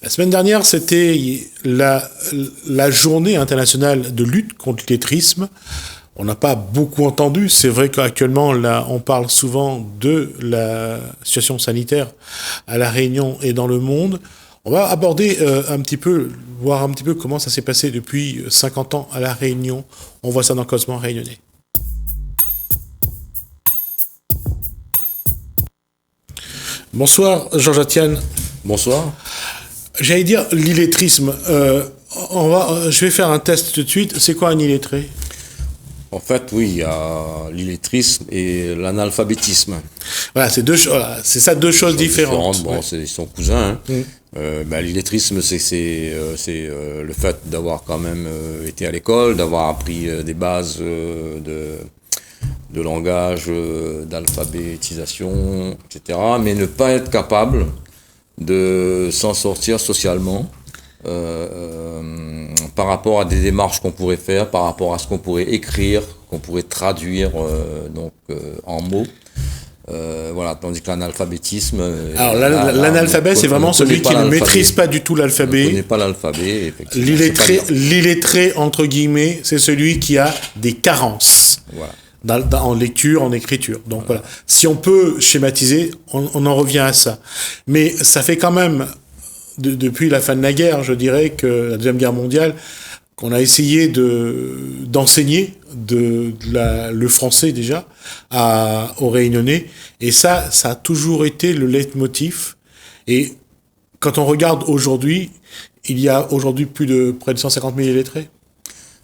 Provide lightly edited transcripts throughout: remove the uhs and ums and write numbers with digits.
La semaine dernière, c'était la journée internationale de lutte contre l'illettrisme. On n'a pas beaucoup entendu. C'est vrai qu'actuellement, là, on parle souvent de la situation sanitaire à La Réunion et dans le monde. On va aborder un petit peu, voir un petit peu comment ça s'est passé depuis 50 ans à La Réunion. On voit ça dans Cosmo Réunionnais. Bonsoir, Georges Atienne. Bonsoir. J'allais dire l'illettrisme. Je vais faire un test tout de suite. C'est quoi un illettré ? En fait, oui, il y a l'illettrisme et l'analphabétisme. Voilà, c'est ça deux choses différentes. Bon, ils sont cousins. L'illettrisme, c'est le fait d'avoir quand même été à l'école, d'avoir appris des bases de langage, d'alphabétisation, etc. Mais ne pas être capable de s'en sortir socialement par rapport à des démarches qu'on pourrait faire, par rapport à ce qu'on pourrait écrire, qu'on pourrait traduire en mots. Voilà, tandis que l'analphabétisme... Alors l'analphabet, c'est vraiment celui qui ne maîtrise pas du tout l'alphabet. On ne connaît pas l'alphabet, effectivement. L'illettré, entre guillemets, c'est celui qui a des carences. Voilà. En lecture, en écriture. Donc voilà. Si on peut schématiser, on en revient à ça. Mais ça fait quand même, depuis la fin de la guerre, je dirais que la Deuxième Guerre mondiale, qu'on a essayé d'enseigner le français déjà aux Réunionnais. Et ça a toujours été le leitmotiv. Et quand on regarde aujourd'hui, il y a aujourd'hui près de 150 000 illettrés.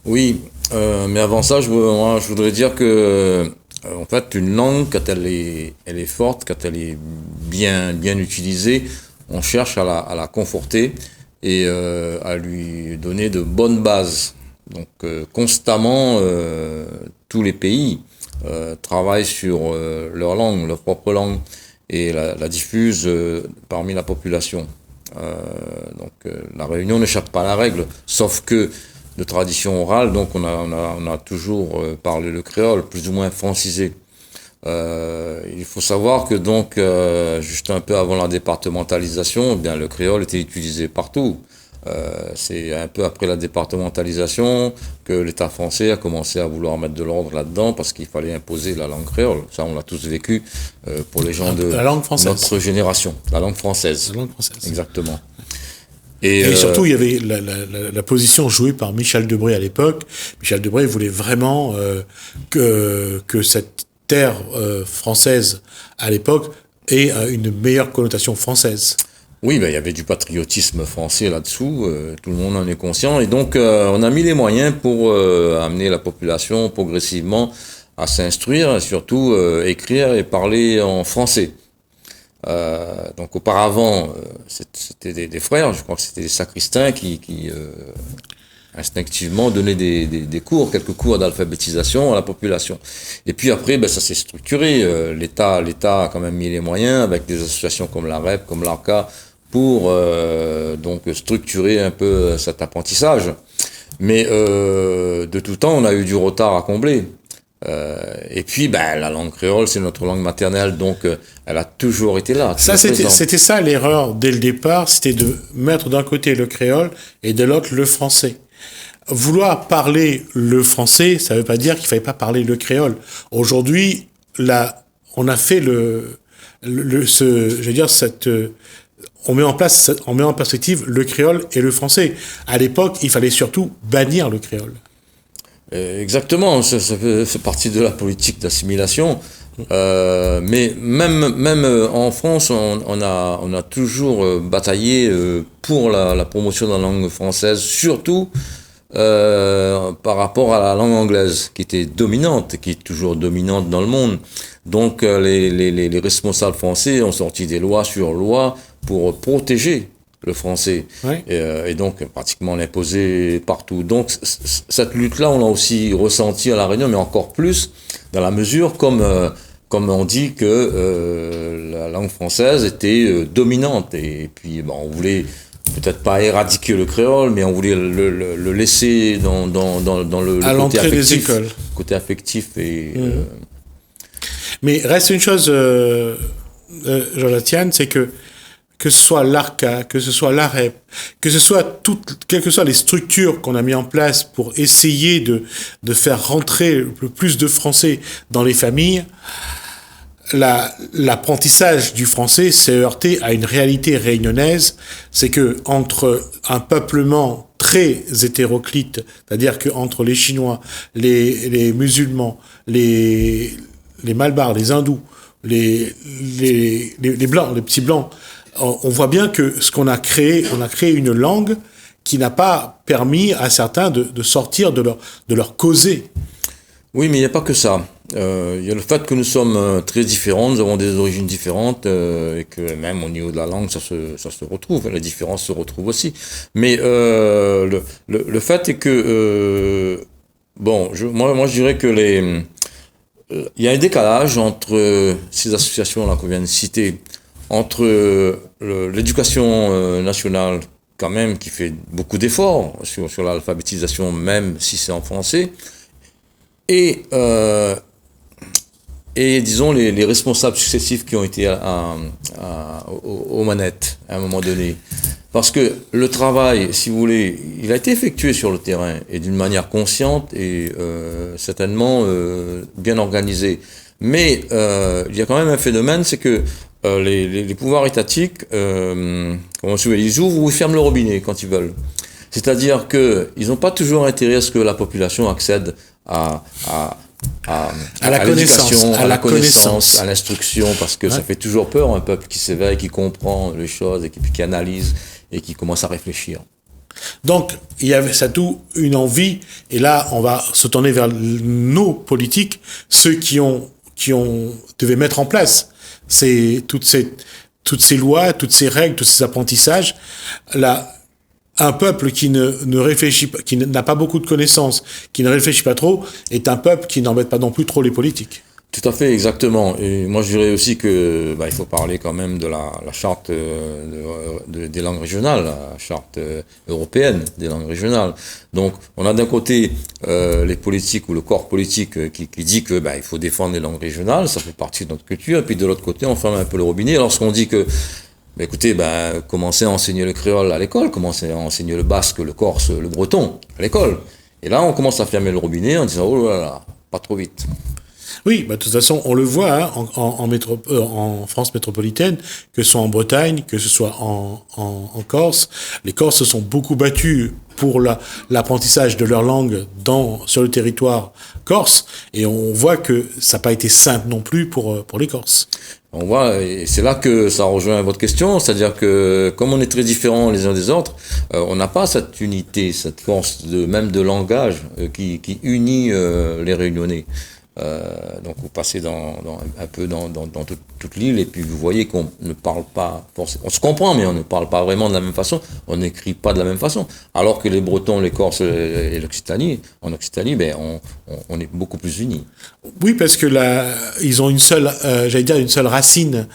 Oui, mais avant ça, je voudrais dire que, en fait, une langue, quand elle est forte, quand elle est bien utilisée, on cherche à la conforter et à lui donner de bonnes bases. Donc, constamment, tous les pays travaillent sur leur langue, leur propre langue, et la diffusent parmi la population. La Réunion n'échappe pas à la règle, sauf que de tradition orale, donc on a toujours parlé le créole, plus ou moins francisé. Il faut savoir que donc, juste un peu avant la départementalisation, bien le créole était utilisé partout. C'est un peu après la départementalisation que l'État français a commencé à vouloir mettre de l'ordre là-dedans parce qu'il fallait imposer la langue créole. Ça, on l'a tous vécu pour les gens de notre génération. La langue française. La langue française. Exactement. Et surtout, il y avait la position jouée par Michel Debré à l'époque. Michel Debré voulait vraiment que cette terre française à l'époque ait une meilleure connotation française. Oui, il y avait du patriotisme français là-dessous, tout le monde en est conscient. Et donc, on a mis les moyens pour amener la population progressivement à s'instruire, et surtout écrire et parler en français. Donc auparavant, c'était des frères, je crois que c'était des sacristains qui instinctivement donnaient des cours, quelques cours d'alphabétisation à la population. Et puis après, ça s'est structuré. L'État a quand même mis les moyens avec des associations comme la REP, comme l'ARCA, pour donc structurer un peu cet apprentissage. Mais de tout temps, on a eu du retard à combler. Et puis, la langue créole, c'est notre langue maternelle, donc elle a toujours été là. Ça, c'était ça l'erreur dès le départ, c'était de mettre d'un côté le créole et de l'autre le français. Vouloir parler le français, ça veut pas dire qu'il fallait pas parler le créole. Aujourd'hui, là, on a fait on met en perspective le créole et le français. À l'époque, il fallait surtout bannir le créole. Exactement, ça fait partie de la politique d'assimilation. Mais même en France, on a toujours bataillé pour la promotion de la langue française, surtout par rapport à la langue anglaise, qui était dominante, qui est toujours dominante dans le monde. Donc les responsables français ont sorti des lois sur lois pour protéger le français, ouais. Et donc pratiquement l'imposer partout. Donc cette lutte-là, on l'a aussi ressentie à La Réunion, mais encore plus dans la mesure comme on dit que la langue française était dominante. Et puis on voulait peut-être pas éradiquer le créole, mais on voulait le laisser dans le côté affectif. Mais reste une chose, Jonathan, c'est que que ce soit l'ARCA, que ce soit l'AREP, que ce soit quelles que soient les structures qu'on a mis en place pour essayer de faire rentrer le plus de Français dans les familles, l'apprentissage du français s'est heurté à une réalité réunionnaise, c'est que entre un peuplement très hétéroclite, c'est-à-dire que entre les Chinois, les musulmans, les Malbars, les hindous, les blancs, les petits blancs, on voit bien que ce qu'on a créé, on a créé une langue qui n'a pas permis à certains de sortir de leur causée. Oui, mais il n'y a pas que ça. Il y a le fait que nous sommes très différents, nous avons des origines différentes, et que même au niveau de la langue, ça se retrouve, les différences se retrouvent aussi. Mais le fait est que, moi je dirais que il y a un décalage entre ces associations-là qu'on vient de citer, entre l'éducation nationale, quand même, qui fait beaucoup d'efforts sur l'alphabétisation, même si c'est en français, et disons les responsables successifs qui ont été aux manettes à un moment donné. Parce que le travail, si vous voulez, il a été effectué sur le terrain et d'une manière consciente et certainement bien organisée. Mais il y a quand même un phénomène, c'est que les pouvoirs étatiques, ils ouvrent ou ils ferment le robinet quand ils veulent. C'est-à-dire qu'ils n'ont pas toujours intérêt à ce que la population accède à la connaissance, à l'instruction, parce que ça fait toujours peur un peuple qui s'éveille, qui comprend les choses et qui analyse et qui commence à réfléchir. Donc, il y avait ça tout une envie, et là, on va se tourner vers nos politiques, ceux qui devaient mettre en place toutes ces lois, toutes ces règles, tous ces apprentissages. Là, un peuple qui ne réfléchit pas, qui n'a pas beaucoup de connaissances, qui ne réfléchit pas trop, est un peuple qui n'embête pas non plus trop les politiques. Tout à fait, exactement. Et moi, je dirais aussi que il faut parler quand même de la charte des langues régionales, la charte européenne des langues régionales. Donc, on a d'un côté les politiques ou le corps politique qui dit que il faut défendre les langues régionales, ça fait partie de notre culture. Et puis de l'autre côté, on ferme un peu le robinet lorsqu'on dit que écoutez, commencez à enseigner le créole à l'école, commencez à enseigner le basque, le corse, le breton à l'école. Et là, on commence à fermer le robinet en disant oh là là, pas trop vite. Oui, de toute façon, on le voit en France métropolitaine, que ce soit en Bretagne, que ce soit en Corse. Les Corses se sont beaucoup battus pour l'apprentissage de leur langue sur le territoire corse, et on voit que ça n'a pas été simple non plus pour les Corses. On voit, et c'est là que ça rejoint votre question, c'est-à-dire que comme on est très différents les uns des autres, on n'a pas cette unité, cette force même de langage qui unit les Réunionnais. Donc vous passez un peu dans toute l'île et puis vous voyez qu'on ne parle pas forcément, on se comprend mais on ne parle pas vraiment de la même façon, on n'écrit pas de la même façon, alors que les Bretons, les Corses et l'Occitanie, en Occitanie, on est beaucoup plus unis. Oui, parce que ils ont une seule racine,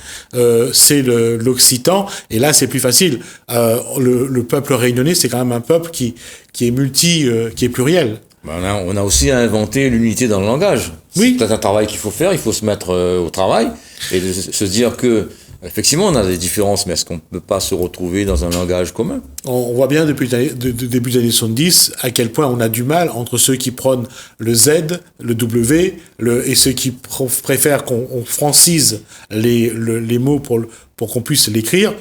c'est l'occitan, et là c'est plus facile. Le peuple réunionnais, c'est quand même un peuple qui est qui est pluriel. On a aussi inventé l'unité dans le langage. Oui. C'est peut-être un travail qu'il faut faire, il faut se mettre au travail et se dire que, effectivement, on a des différences, mais est-ce qu'on ne peut pas se retrouver dans un langage commun ? On voit bien depuis le début des années 70 à quel point on a du mal entre ceux qui prônent le Z, le W, et ceux qui préfèrent qu'on francise les mots pour qu'on puisse l'écrire.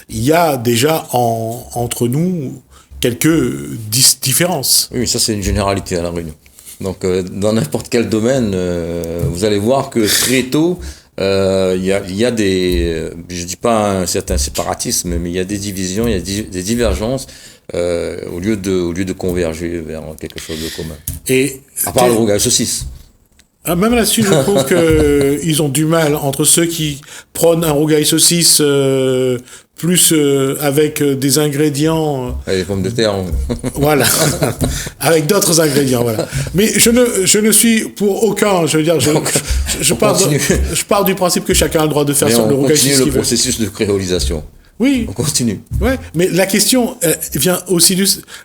Il y a déjà entre nous quelques différences. Oui, ça c'est une généralité à La Réunion. Donc dans n'importe quel domaine, vous allez voir que très tôt, il y a des, je dis pas un certain séparatisme, mais il y a des divisions, il y a des divergences au lieu de converger vers quelque chose de commun. Et à part le rougail saucisse. Même là-dessus, je trouve qu'ils ont du mal entre ceux qui prônent un rougail saucisse plus avec des ingrédients... Avec des pommes de terre. Voilà, avec d'autres ingrédients, voilà. Mais je ne suis pour aucun, je veux dire, je pars du principe que chacun a le droit de faire le rougail saucisse. On continue le processus de créolisation. Oui. On continue. Ouais, mais la question vient aussi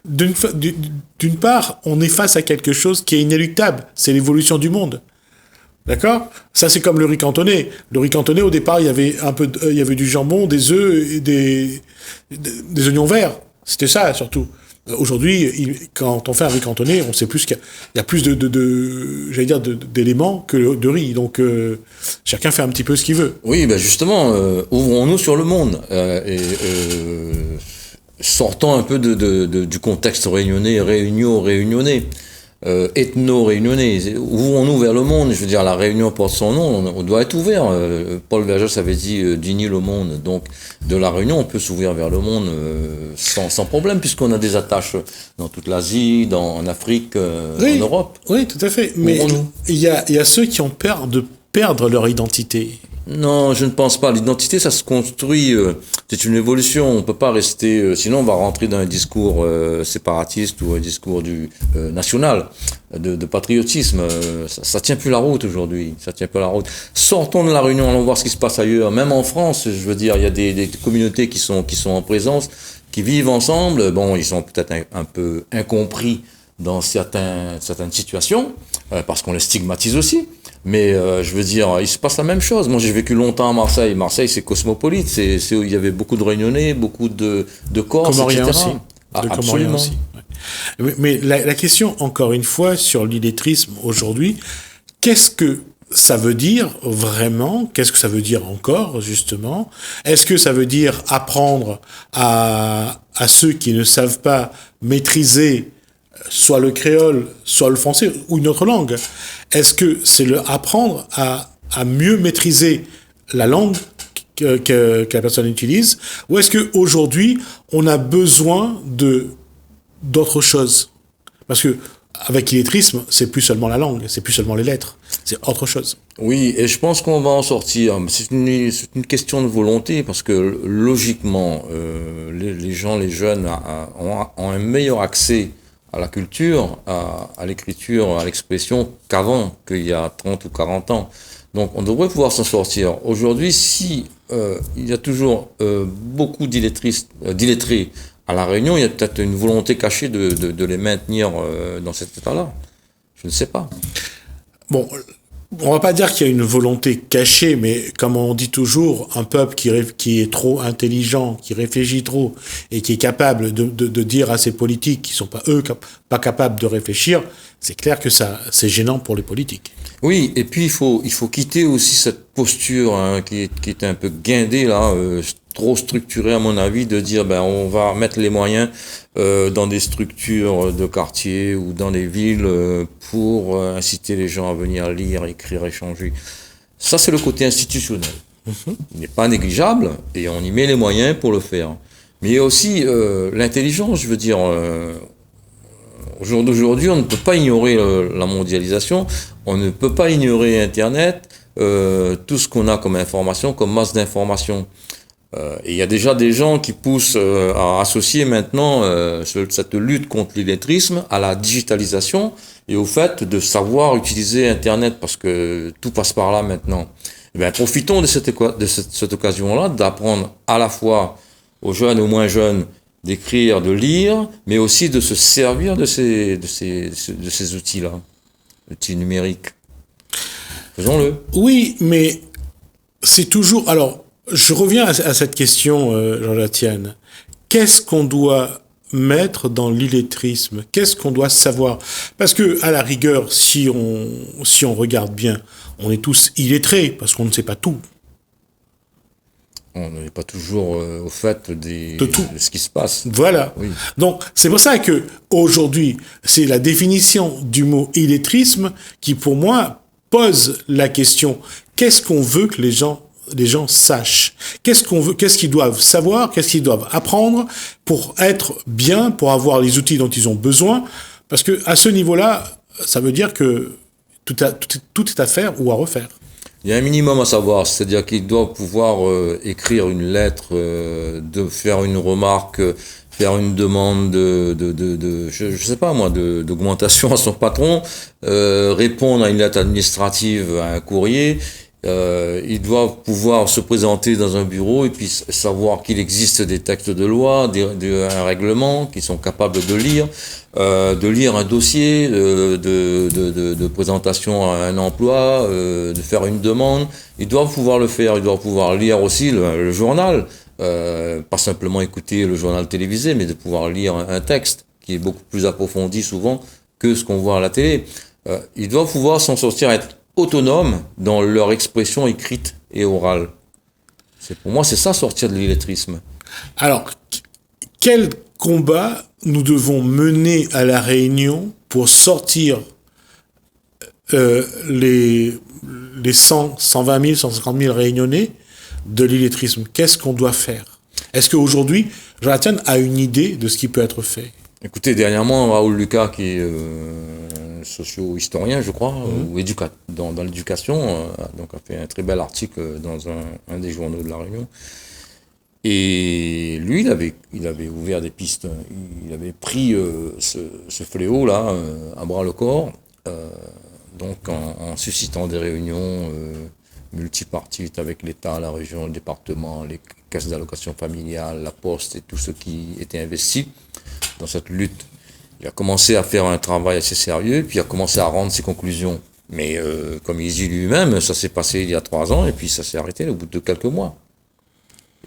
d'une part, on est face à quelque chose qui est inéluctable, c'est l'évolution du monde. D'accord? Ça, c'est comme le riz cantonais. Le riz cantonais, au départ, il y avait il y avait du jambon, des œufs et des oignons verts. C'était ça, surtout. Aujourd'hui, quand on fait un riz cantonais, on sait plus qu'il y a plus j'allais dire, d'éléments que de riz. Donc, chacun fait un petit peu ce qu'il veut. Oui, ben justement, ouvrons-nous sur le monde sortons un peu du contexte réunionnais. Ethno-réunionnais. Ouvrons-nous vers le monde. Je veux dire, la Réunion porte son nom, on doit être ouvert. Paul Vergès avait dit d'Igny le monde. Donc, de la Réunion, on peut s'ouvrir vers le monde sans problème, puisqu'on a des attaches dans toute l'Asie, en Afrique, Oui, en Europe. oui, tout à fait. Mais il y a ceux qui ont peur de perdre leur identité. Non, je ne pense pas. L'identité, ça se construit. C'est une évolution. On peut pas rester. Sinon, on va rentrer dans un discours séparatiste ou un discours national, de patriotisme. Ça tient plus la route aujourd'hui. Ça tient plus la route. Sortons de la Réunion, allons voir ce qui se passe ailleurs. Même en France, je veux dire, il y a des communautés qui sont en présence, qui vivent ensemble. Bon, ils sont peut-être un peu incompris dans certaines situations, parce qu'on les stigmatise aussi. Mais je veux dire, il se passe la même chose. Moi, j'ai vécu longtemps à Marseille. Marseille, c'est cosmopolite. Il y avait beaucoup de Réunionnais, beaucoup de Corses, Comoriens etc. aussi. Absolument. Aussi. Ouais. Mais la question, encore une fois, sur l'illettrisme aujourd'hui, qu'est-ce que ça veut dire vraiment? Qu'est-ce que ça veut dire encore, justement? Est-ce que ça veut dire apprendre à ceux qui ne savent pas maîtriser soit le créole, soit le français, ou une autre langue? Est-ce que c'est apprendre à mieux maîtriser la langue que la personne utilise, ou est-ce qu'aujourd'hui, on a besoin d'autre chose? Parce que avec l'illettrisme, c'est plus seulement la langue, c'est plus seulement les lettres, c'est autre chose. Oui, et je pense qu'on va en sortir. C'est une question de volonté, parce que logiquement, les gens, les jeunes, ont un meilleur accès à la culture, à l'écriture, à l'expression qu'avant, qu'il y a 30 ou 40 ans. Donc on devrait pouvoir s'en sortir. Aujourd'hui, si il y a toujours beaucoup d'illettrés à La Réunion, il y a peut-être une volonté cachée de les maintenir dans cet état-là. Je ne sais pas. Bon, on va pas dire qu'il y a une volonté cachée, mais comme on dit toujours, un peuple qui est trop intelligent, qui réfléchit trop, et qui est capable de dire à ses politiques qui sont pas capables de réfléchir, c'est clair que c'est gênant pour les politiques. Oui, et puis il faut quitter aussi cette posture qui est un peu guindée là, trop structurée à mon avis, de dire on va mettre les moyens dans des structures de quartier ou dans des villes pour inciter les gens à venir lire, écrire, échanger. Ça, c'est le côté institutionnel. Il n'est pas négligeable et on y met les moyens pour le faire. Mais il y a aussi l'intelligence, je veux dire. Au jour d'aujourd'hui, on ne peut pas ignorer la mondialisation, on ne peut pas ignorer Internet, tout ce qu'on a comme information, comme masse d'informations. Et il y a déjà des gens qui poussent à associer maintenant cette lutte contre l'illettrisme à la digitalisation et au fait de savoir utiliser Internet, parce que tout passe par là maintenant. Profitons de cette occasion-là, d'apprendre à la fois aux jeunes, aux moins jeunes, d'écrire, de lire, mais aussi de se servir de ces outils-là, outils numériques. Faisons-le. Oui, mais c'est toujours... Alors, je reviens à cette question, Jean-Jatienne. Qu'est-ce qu'on doit mettre dans l'illettrisme? Qu'est-ce qu'on doit savoir? Parce que, à la rigueur, si on regarde bien, on est tous illettrés, parce qu'on ne sait pas tout. On n'est pas toujours au fait de ce qui se passe. Voilà. Oui. Donc, c'est pour ça que aujourd'hui, c'est la définition du mot illettrisme qui, pour moi, pose la question: qu'est-ce qu'on veut que les gens sachent? Qu'est-ce qu'ils doivent savoir? Qu'est-ce qu'ils doivent apprendre pour être bien, pour avoir les outils dont ils ont besoin? Parce que à ce niveau-là, ça veut dire que tout est à faire ou à refaire. Il y a un minimum à savoir, c'est-à-dire qu'il doit pouvoir écrire une lettre, de faire une remarque, faire une demande je sais pas moi, d'augmentation à son patron, répondre à une lettre administrative, à un courrier, Ils doivent pouvoir se présenter dans un bureau et puis savoir qu'il existe des textes de loi, un règlement qu'ils sont capables de lire un dossier de présentation à un emploi, de faire une demande. Ils doivent pouvoir le faire, ils doivent pouvoir lire aussi le journal, pas simplement écouter le journal télévisé, mais de pouvoir lire un texte qui est beaucoup plus approfondi souvent que ce qu'on voit à la télé. Ils doivent pouvoir s'en sortir, être autonomes dans leur expression écrite et orale. Pour moi, c'est ça, sortir de l'illettrisme. Alors, quel combat nous devons mener à La Réunion pour sortir les 100, 120 000, 150 000 Réunionnais de l'illettrisme? Qu'est-ce qu'on doit faire? Est-ce qu'aujourd'hui, Jonathan a une idée de ce qui peut être fait? Écoutez, dernièrement, Raoul Lucas, qui est socio-historien, je crois, ou dans l'éducation, donc a fait un très bel article dans un des journaux de La Réunion. Et lui, il avait ouvert des pistes. Il avait pris ce fléau-là à bras-le-corps, donc en suscitant des réunions multipartites avec l'État, la région, le département, les caisses d'allocation familiale, la Poste et tous ceux qui étaient investis dans cette lutte. Il a commencé à faire un travail assez sérieux, puis il a commencé à rendre ses conclusions. Mais comme il dit lui-même, ça s'est passé il y a 3 ans, et puis ça s'est arrêté au bout de quelques mois.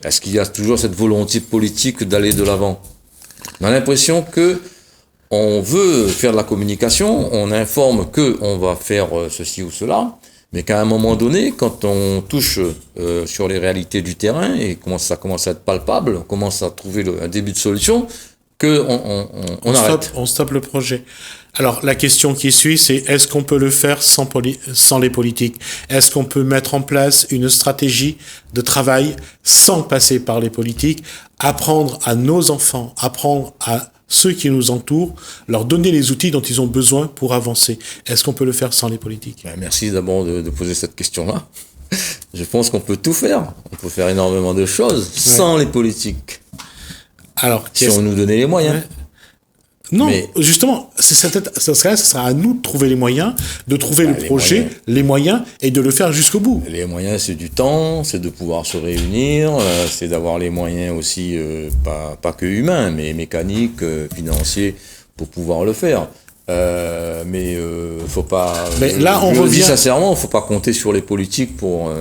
Est-ce qu'il y a toujours cette volonté politique d'aller de l'avant? On a l'impression que on veut faire de la communication, on informe qu'on va faire ceci ou cela, mais qu'à un moment donné, quand on touche sur les réalités du terrain, et ça commence à être palpable, on commence à trouver un début de solution, on arrête. On stoppe le projet. Alors, la question qui suit, c'est est-ce qu'on peut le faire sans les politiques? Est-ce qu'on peut mettre en place une stratégie de travail sans passer par les politiques? Apprendre à nos enfants, apprendre à ceux qui nous entourent, leur donner les outils dont ils ont besoin pour avancer. Est-ce qu'on peut le faire sans les politiques? Merci d'abord de poser cette question-là. Je pense qu'on peut tout faire. On peut faire énormément de choses sans les politiques. Alors, si on nous donnait les moyens. Non, justement, ça sera à nous de trouver les moyens, de trouver le projet, les moyens, et de le faire jusqu'au bout. Les moyens, c'est du temps, c'est de pouvoir se réunir, c'est d'avoir les moyens aussi, pas que humains, mais mécaniques, financiers, pour pouvoir le faire. Mais faut pas. Mais là, on revient. Sincèrement, faut pas compter sur les politiques pour.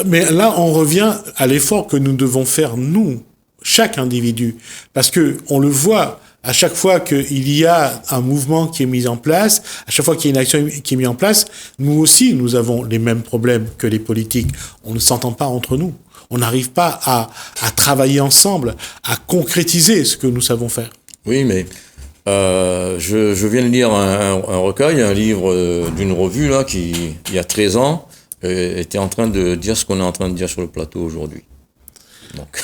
Mais là, on revient à l'effort que nous devons faire nous. Chaque individu, parce que on le voit à chaque fois qu'il y a un mouvement qui est mis en place, à chaque fois qu'il y a une action qui est mise en place, nous aussi nous avons les mêmes problèmes que les politiques. On ne s'entend pas entre nous. On n'arrive pas à travailler ensemble, à concrétiser ce que nous savons faire. Oui, mais je viens de lire un recueil, un livre d'une revue là qui, il y a 13 ans, était en train de dire ce qu'on est en train de dire sur le plateau aujourd'hui. Donc.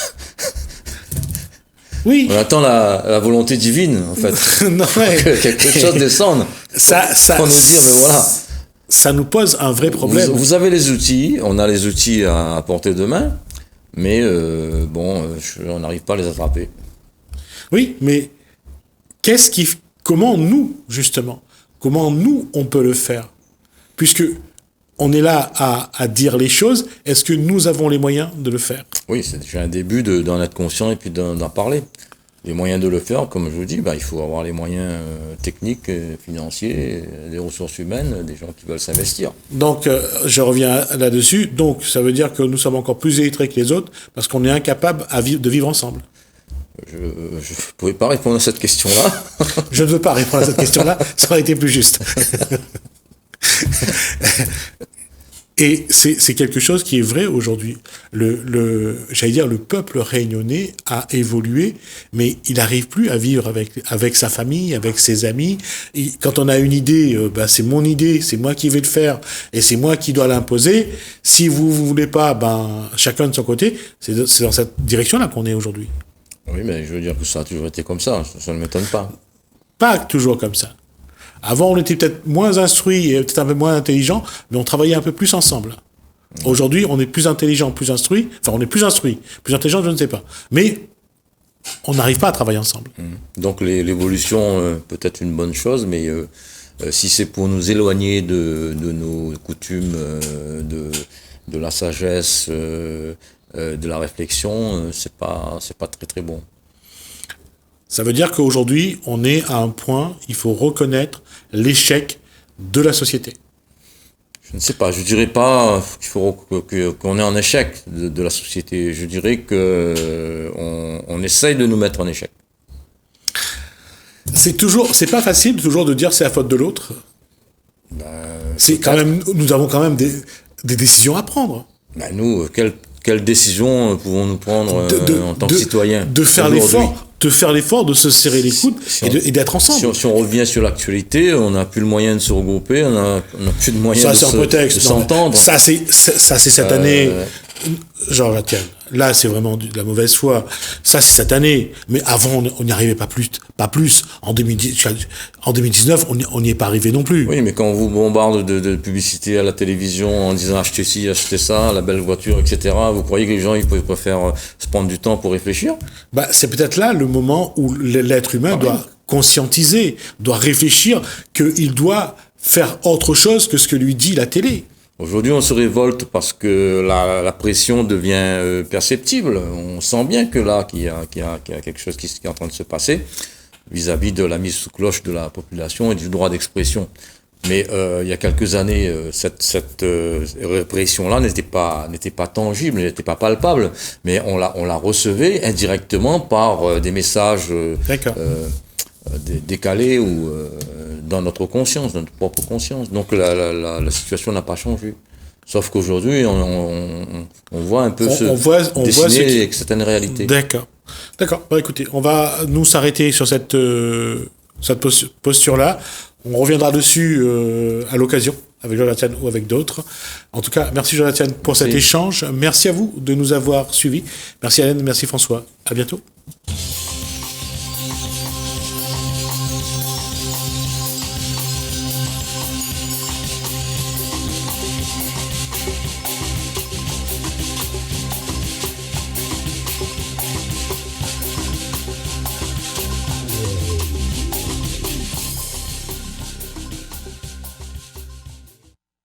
Oui. On attend la volonté divine, en fait. Non, ouais. Que quelque chose descende. Pour nous dire, mais voilà. Ça nous pose un vrai problème. Vous avez les outils, on a les outils à portée de main, mais on n'arrive pas à les attraper. Oui, mais comment nous, justement, on peut le faire? Puisque on est là à dire les choses, est-ce que nous avons les moyens de le faire? Oui, c'est déjà un début d'en être conscient et puis d'en parler. Les moyens de le faire, comme je vous dis, il faut avoir les moyens techniques, financiers, des ressources humaines, des gens qui veulent s'investir. Donc, je reviens là-dessus. Donc, ça veut dire que nous sommes encore plus illettrés que les autres parce qu'on est incapable de vivre ensemble. Je ne pourrais pas répondre à cette question-là. Je ne veux pas répondre à cette question-là, ça aurait été plus juste. Et c'est quelque chose qui est vrai aujourd'hui. J'allais dire, le peuple réunionnais a évolué, mais il n'arrive plus à vivre avec sa famille, avec ses amis. Quand on a une idée, c'est mon idée, c'est moi qui vais le faire, et c'est moi qui dois l'imposer. Si vous voulez pas, chacun de son côté. C'est dans cette direction-là qu'on est aujourd'hui. Oui, mais je veux dire que ça a toujours été comme ça. Ça ne m'étonne pas. Pas toujours comme ça. Avant, on était peut-être moins instruits et peut-être un peu moins intelligents, mais on travaillait un peu plus ensemble. Aujourd'hui, on est plus intelligents, plus instruits. Enfin, on est plus instruits. Plus intelligents, je ne sais pas. Mais on n'arrive pas à travailler ensemble. Donc l'évolution peut être une bonne chose, mais Si c'est pour nous éloigner de nos coutumes, de la sagesse, de la réflexion, c'est pas très très bon. Ça veut dire qu'aujourd'hui, on est à un point, il faut reconnaître l'échec de la société. Je ne sais pas, je dirais pas qu'il faut qu'on est en échec de la société. Je dirais que on essaye de nous mettre en échec. C'est pas facile toujours de dire c'est la faute de l'autre. C'est quand même, nous avons quand même des décisions à prendre. Ben nous, quelle décision pouvons-nous prendre en tant que citoyens de faire l'effort de se serrer les coudes et d'être ensemble. Si on revient sur l'actualité, on n'a plus le moyen de se regrouper, on n'a plus de moyen de s'entendre. Ça, c'est cette année. Genre, tiens, là, c'est vraiment de la mauvaise foi. Ça, c'est cette année. Mais avant, on n'y arrivait pas plus. En 2019, on n'y est pas arrivé non plus. Oui, mais quand on vous bombarde de publicité à la télévision en disant achetez ci, achetez ça, la belle voiture, etc., vous croyez que les gens, ils préfèrent se prendre du temps pour réfléchir? C'est peut-être là le moment où l'être humain doit conscientiser, doit réfléchir qu'il doit faire autre chose que ce que lui dit la télé. Aujourd'hui, on se révolte parce que la pression devient perceptible. On sent bien que là, qu'il y a quelque chose qui est en train de se passer vis-à-vis de la mise sous cloche de la population et du droit d'expression. Mais il y a quelques années, cette répression-là n'était pas tangible, n'était pas palpable, mais on la recevait indirectement par des messages décalés ou dans notre conscience, dans notre propre conscience. Donc la situation n'a pas changé. Sauf qu'aujourd'hui, on voit un peu dessiner certaines réalités. D'accord. Écoutez, on va nous s'arrêter sur cette posture-là. On reviendra dessus à l'occasion, avec Jonathan ou avec d'autres. En tout cas, merci Jonathan pour cet échange. Merci à vous de nous avoir suivis. Merci Hélène, merci François. À bientôt.